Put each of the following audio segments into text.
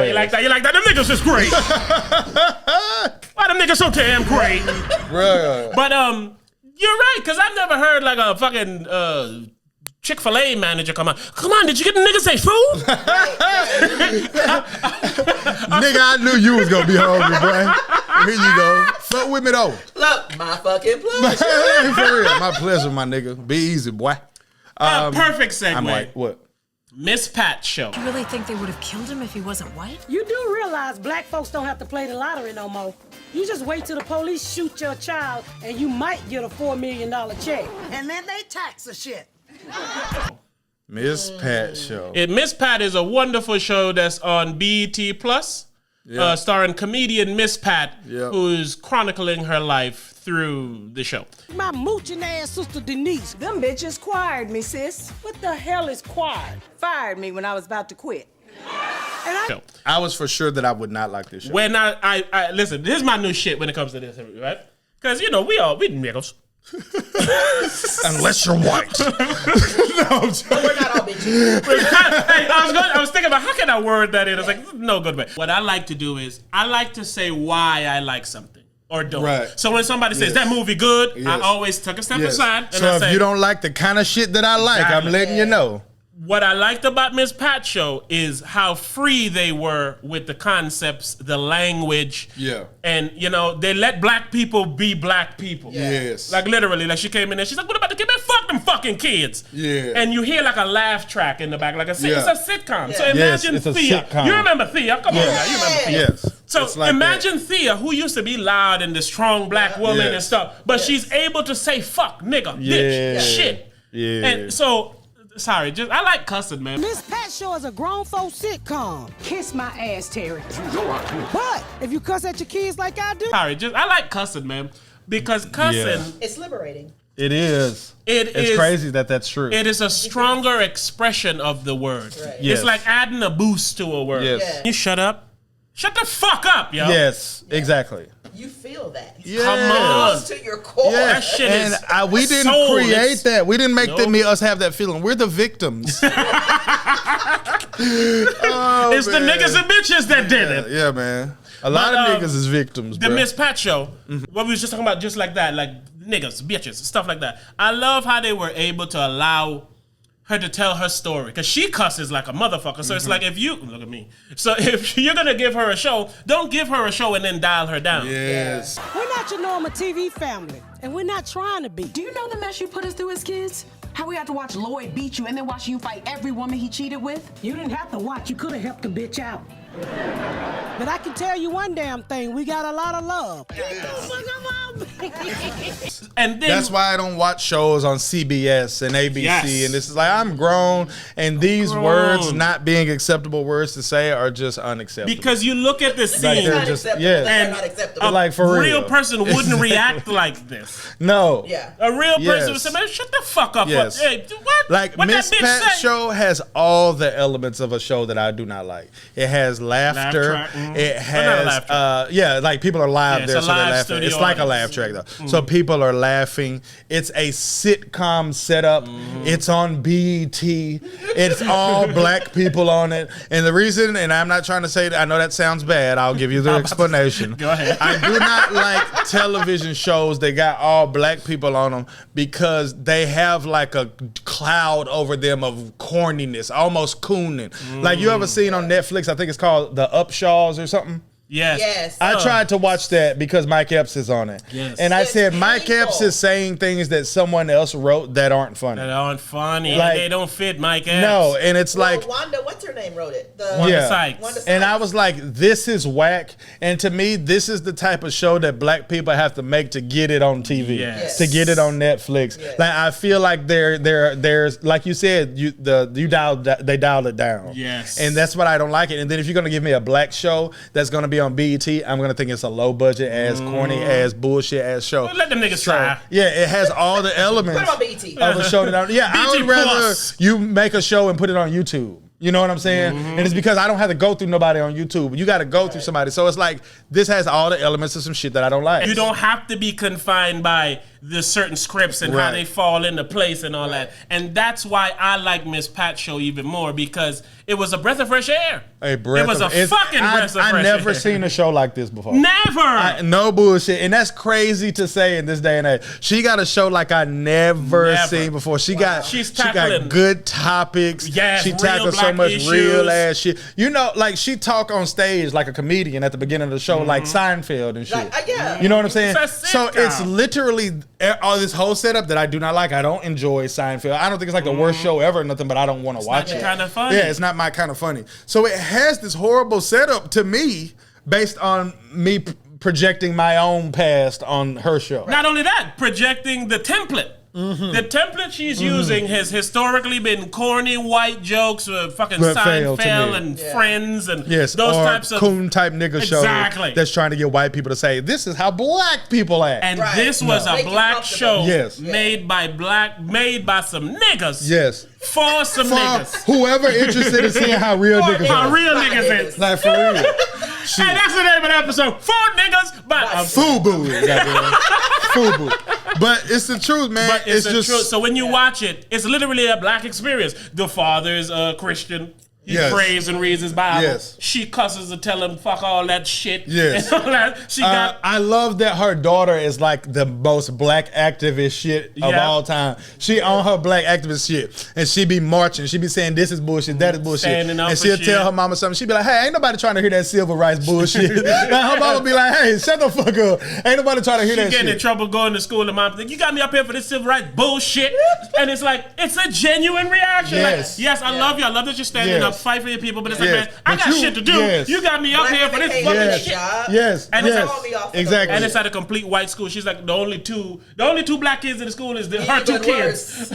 You like that? You like that? Them niggas is great. Why them niggas so damn great? Bruh. But you're right, because I've never heard like a fucking Chick-fil-A manager come on. Come on, did you get the niggas say food? Nigga, I knew you was gonna be hungry, boy. Here you go. Fuck with me though. Look, my fucking pleasure. For real, my pleasure, my nigga. Be easy, boy. Perfect segue. I'm like, what? Miss Pat show. You really think they would have killed him if he wasn't white? You do realize black folks don't have to play the lottery no more. You just wait till the police shoot your child and you might get a $4 million check. And then they tax the shit. Miss Pat show. Miss Pat is a wonderful show that's on BET Plus, starring comedian Miss Pat, who's chronicling her life through the show. My mooching ass sister Denise. Them bitches quired me, sis. What the hell is quiet? Fired me when I was about to quit. And I was for sure that I would not like this show. When I listen, this is my new shit when it comes to this, right? Because you know we niggas. Unless you're white. No, we're not all bitches. Hey, I was thinking about how can I word that in? I was like, no good way. What I like to do is I like to say why I like something or don't. Right. So when somebody says that movie good, I always took a step aside. And so I if say, you don't like the kind of shit that I like, I'm letting you know. What I liked about Miss Pat show is how free they were with the concepts, the language. Yeah. And, you know, they let black people be black people. Yes. Like, literally, like, she came in there, she's like, what about the kid? Man, fuck them fucking kids. Yeah. And you hear, like, a laugh track in the back, like, it's a sitcom. Yeah. So imagine it's a Thea. sitcom. You remember Thea? Come on now, you remember Thea. Yes. So It's like imagine Thea, who used to be loud and the strong black woman and stuff, but she's able to say fuck, nigga, bitch, shit. Yeah. And so... Sorry, I like cussing, man. Miss Pat show is a grown folk sitcom. Kiss my ass, Terry. But if you cuss at your kids like I do, Sorry, I like cussing, man, because cussing. It's liberating. It is. It's crazy that that's true. It is a stronger expression of the word. Right. Yes. It's like adding a boost to a word. Yes. Yeah. You shut up. Shut the fuck up, yo. Yes, exactly. You feel that. Yes. Come on. Close to your core. Yeah. That shit and is we didn't soulless. create that. We didn't make us have that feeling. We're the victims. It's the niggas and bitches that did it. Yeah, man. A lot of niggas is victims, The bro. Miss Pat show, what we was just talking about, just like that, like niggas, bitches, stuff like that. I love how they were able to allow her to tell her story, because she cusses like a motherfucker. So it's like, if you look at me, so if you're gonna give her a show, don't give her a show and then dial her down. Yes. we're not your normal TV family, and we're not trying to be. Do you know the mess you put us through as kids? How we had to watch Lloyd beat you and then watch you fight every woman he cheated with? You didn't have to watch. You could have helped the bitch out. But I can tell you one damn thing. We got a lot of love. And then That's why I don't watch shows on CBS and ABC. Yes. And this is like, I'm grown, and these words not being acceptable words to say are just unacceptable. because you look at the like scene, they're Not just, acceptable. yeah. They're not acceptable. Like, for a real. real person wouldn't react like this. No. Yeah. A real person Yes. would say, man, shut the fuck up. Yes. Hey, what? Like, what Miss that bitch Pat say? show has all the elements of a show that I do not like. It has laughter. Laugh track, It But not a laugh has, like people are live Yeah, it's there, a so they're live laughing. studio It's like a audience. laugh track though. So people are laughing. It's a sitcom setup. It's on BET. It's all black people on it. And the reason, and I'm not trying to say that, I know that sounds bad. I'll give you the explanation. Go ahead. I do not like television shows that got all black people on them because they have like a cloud over them of corniness, almost cooning. Like you ever seen on Netflix, I think it's called The Upshaws or something? Yes. Yes. I tried to watch that because Mike Epps is on it. Yes. And I It's said, Mike painful. Epps is saying things that someone else wrote that aren't funny. That aren't funny. Like- They don't fit Mike Epps. No, and it's Well, like, Wanda, what's her name, wrote it? Wanda Yeah. Sykes. Wanda Sykes. and I was like, this is whack. And to me, this is the type of show that black people have to make to get it on TV, Yes. to get it on Netflix. Yes. Like I feel like there's like you said, they dialed it down. Yes. And that's what I don't like it. And then if you're gonna give me a black show that's gonna be on BET, I'm gonna think it's a low budget ass, corny ass, bullshit ass show. Well, let them niggas try. Yeah, it has all the elements Put it on BET. of a show that I, yeah, I BET would rather Plus. you make a show and put it on YouTube. You know what I'm saying? And it's because I don't have to go through nobody on YouTube. You got to go through somebody. So it's like, this has all the elements of some shit that I don't like. You don't have to be confined by the certain scripts and how they fall into place and all that. And that's why I like Miss Pat's show even more, because it was a breath of fresh air. It was a fucking breath of fresh air. I never seen a show like this before. Never. No bullshit. And that's crazy to say in this day and age. She got a show like I never seen before. She got good topics. Yes, she tackles so much real ass shit. You know, like she talk on stage like a comedian at the beginning of the show, like Seinfeld and shit. You know what I'm saying? So it's literally all this whole setup that I do not like. I don't enjoy Seinfeld. I don't think it's like the worst show ever or nothing, but I don't want to watch it. Kind of funny. Yeah, it's not my kind of funny. So it has this horrible setup to me based on me projecting my own past on her show. Not only that, projecting the template. The template she's using has historically been corny white jokes with fucking Seinfeld and Friends and those types of coon type nigga shows that's trying to get white people to say, this is how black people act. And this was a black show made by some niggas. For some niggas. Whoever interested in seeing how real niggas are. How real niggas is. Like for real. Hey, that's the name of the episode. For niggas, but FUBU. FUBU. But it's the truth, man. But it's just truth. So when you watch it, it's literally a black experience. The father is a Christian. He prays and reads his Bible. She cusses to tell him fuck all that shit. And all that. I love that her daughter is like the most black activist shit of all time. She on her black activist shit. And she be marching. She be saying this is bullshit, that is bullshit. And she'll tell her mama something. She be like, hey, ain't nobody trying to hear that civil rights bullshit. Like her mama be like, hey, shut the fuck up. Ain't nobody trying to hear that shit. She getting in trouble going to school and mom think, you got me up here for this civil rights bullshit. And it's like, it's a genuine reaction. Like, I love you. I love that you're standing up, fight for your people, but it's like, man, I got shit to do. You got me up here for this fucking shit. And exactly. And it's at a complete white school. She's like, the only two black kids in the school is her two kids.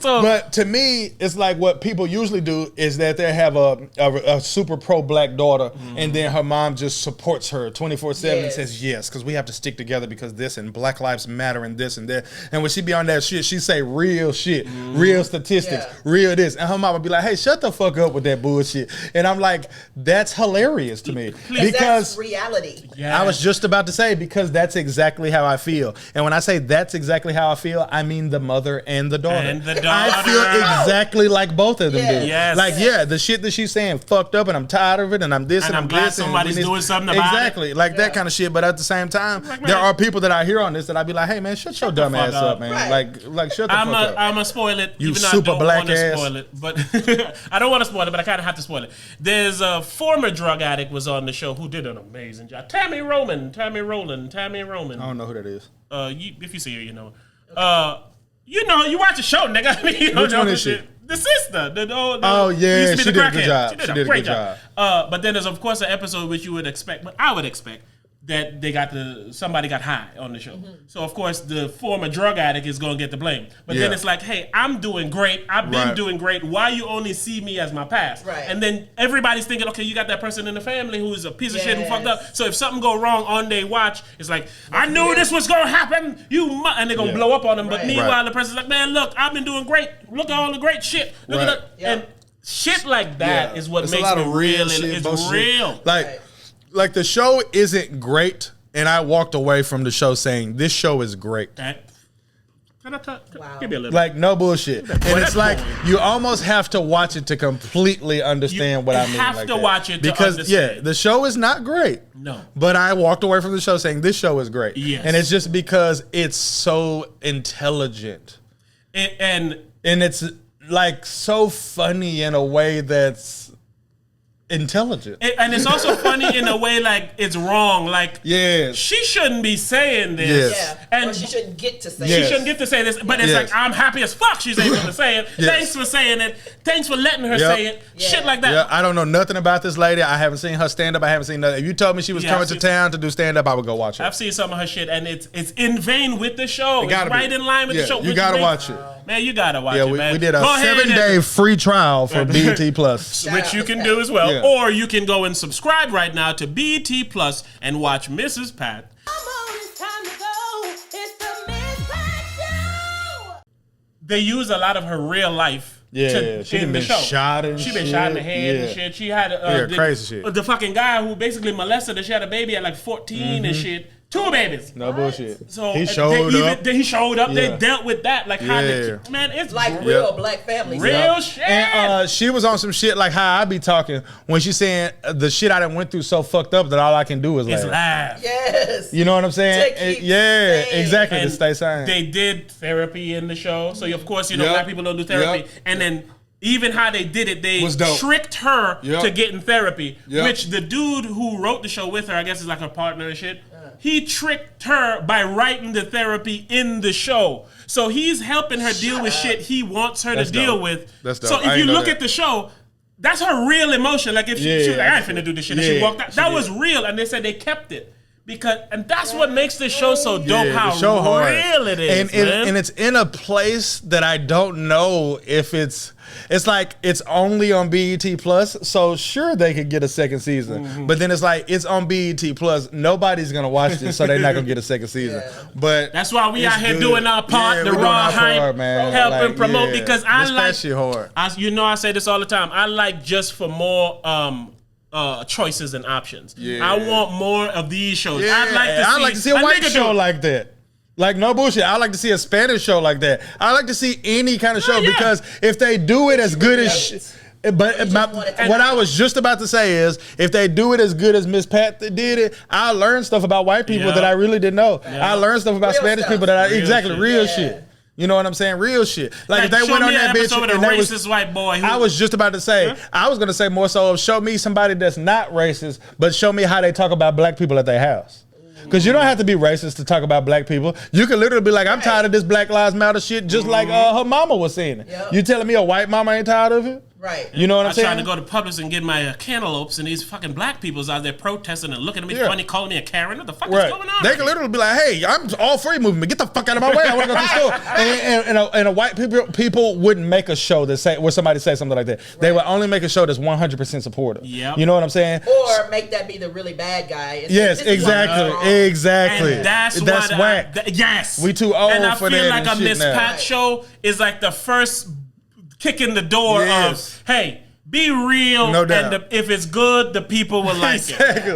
But to me, it's like what people usually do is that they have a super pro black daughter, and then her mom just supports her 24/7 and says yes, because we have to stick together because this and Black Lives Matter and this and that. And when she be on that shit, she say real shit, real statistics, real this, and her mama be like, hey, shut the fuck up with that bullshit. And I'm like, that's hilarious to me. Because that's reality. I was just about to say, because that's exactly how I feel. And when I say that's exactly how I feel, I mean the mother and the daughter. I feel exactly like both of them do. Like, the shit that she's saying fucked up, and I'm tired of it, and I'm this and I'm glad this. Somebody's doing something about it. Like that kind of shit. But at the same time, there are people that I hear on this that I be like, hey man, shut your dumb ass up, man. Like shut the fuck up. I'm gonna spoil it. You even super though I don't black want to ass. spoil it, but I don't want to spoil it, but I kind of have to spoil it. There's a former drug addict was on the show who did an amazing job. Tammy Roman. I don't know who that is. If you see her, you know. You watch the show, nigga. Which one is she? The sister. She did a good job. She did a great job. But then there's of course an episode which you would expect, but I would expect that somebody got high on the show. So of course the former drug addict is gonna get the blame. But then it's like, hey, I'm doing great. I've been doing great. Why you only see me as my past? And then everybody's thinking, okay, you got that person in the family who's a piece of shit who fucked up. So if something go wrong on their watch, it's like, I knew this was gonna happen. And they're gonna blow up on them. But meanwhile, the person's like, man, look, I've been doing great. Look at all the great shit. Look at that. And shit like that is what makes it real. And it's real. Like the show isn't great, and I walked away from the show saying this show is great. Give me a little. Like no bullshit. And it's like you almost have to watch it to completely understand what I mean. You have to watch it because to understand. the show is not great. No. But I walked away from the show saying this show is great. Yes. And it's just because it's so intelligent. And it's like so funny in a way that's intelligent. And it's also funny in a way like it's wrong. Like she shouldn't be saying this. And she shouldn't get to say She shouldn't get to say this. But it's like, I'm happy as fuck she's able to say it. Thanks for saying it. Thanks for letting her say it. Shit like that. I don't know nothing about this lady. I haven't seen her stand up. I haven't seen nothing. If you told me she was coming to town to do stand up, I would go watch it. I've seen some of her shit and it's in vein with the show. It's right in line with the show. You gotta watch it. Man, you gotta watch it, man. We did a 7-day free trial for BET Plus. Which you can do as well. Or you can go and subscribe right now to BET Plus and watch Mrs. Pat. They use a lot of her real life. She been shot and she been shot in the head and shit. She had crazy shit. The fucking guy who basically molested her. She had a baby at like 14 and shit. 2 babies. No bullshit. So he showed up. He showed up. Yeah. They dealt with that. Like how they, man, it's Like real black families. real shit. And she was on some shit like how I be talking when she's saying the shit I done went through so fucked up that all I can do is It's laugh. laugh. Yes. You know what I'm saying? To keep Yeah, sane. exactly. And To stay sane. They did therapy in the show, so of course Yep. black people don't do therapy. Yep. And then even how they did it, they Was dope. tricked her Yep. to get in therapy. Yep. Which the dude who wrote the show with her, I guess is like her partner and shit. He tricked her by writing the therapy in the show. So he's helping her deal with shit he wants her That's to deal dope. with. That's dope. So I if ain't you know look that. at the show, that's her real emotion. Like if she was like, I ain't finna do this shit, and she Yeah, walked out. she That did. was real, and they said they kept it. And that's what makes this show so dope, Yeah, how the show hard. real it is, man. And it's in a place that I don't know if it's like it's only on BET Plus, so sure they could get a second season. Mm-hmm. But then it's like it's on BET Plus, nobody's gonna watch this, so they're not gonna get a second season. But That's why we it's out here good. doing our part, Yeah, the we doing raw our hype, part, man. helping Like, promote yeah. because I This like. that shit hard. I say this all the time. I like just for more choices and options. Yeah. I want more of these shows. Yeah, I'd like to see a white nigga show do- like that. Like, no bullshit. I like to see a Spanish show like that. I like to see any kind of show yeah. because if they do it as good as what I was just about to say is if they do it as good as Miss Pat did it, I learned stuff about white people Yeah. that I really didn't know. I learned stuff about Real Spanish stuff. people that I Real real shit. shit. You know what I'm saying? Real shit. Like if they show went on me an that bitch episode with a and they was, racist white boy. Who, I was just about to say, I was gonna say more so of show me somebody that's not racist, but show me how they talk about black people at their house. Because you don't have to be racist to talk about black people. You can literally be like, I'm tired of this Black Lives Matter shit, just like her mama was saying it. Yep. You telling me a white mama ain't tired of it? Right. You know what I I'm was saying? trying to go to Publix and get my cantaloupes, and these fucking black people's out there protesting and looking at me Yeah. funny, calling me a Karen. What the fuck is Right. going on? They can literally be like, "Hey, I'm all free moving, but get the fuck out of my way. I want to go to the store." And a white people wouldn't make a show that say where somebody say something like that. They would only make a show that's 100% supportive. Yep. You know what I'm saying? Or make that be the really bad guy. and say, Yes, "This is why I'm wrong." exactly. And that's whack. Yes. We too old and I for feel that like and a shit Miss now. Pat show is like the first kick in the door Yes. of, hey, be real. No doubt. And if it's good, the people will like it. Exactly.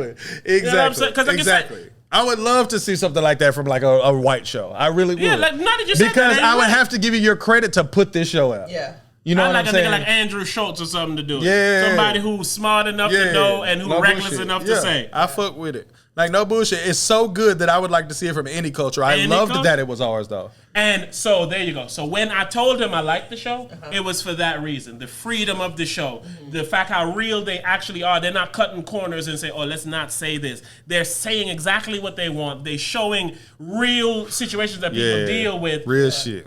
what I'm saying? 'Cause like you said- exactly. I would love to see something like that from like a white show. I really would. Yeah, like, now that you said because that, I would ain't have to give you your credit to put this show out. Yeah. You know I what like I'm a saying? nigga like Andrew Schultz or something to do it. Yeah. Somebody who's smart enough to know and who No reckless bullshit. enough Yeah, to say. I fuck with it. Like, no bullshit. It's so good that I would like to see it from any culture. I Any loved culture? that it was ours, though. And so there you go. So when I told him I liked the show, it was for that reason. The freedom of the show. The fact how real they actually are. They're not cutting corners and say, oh, let's not say this. They're saying exactly what they want. They're showing real situations that people deal with. Real shit.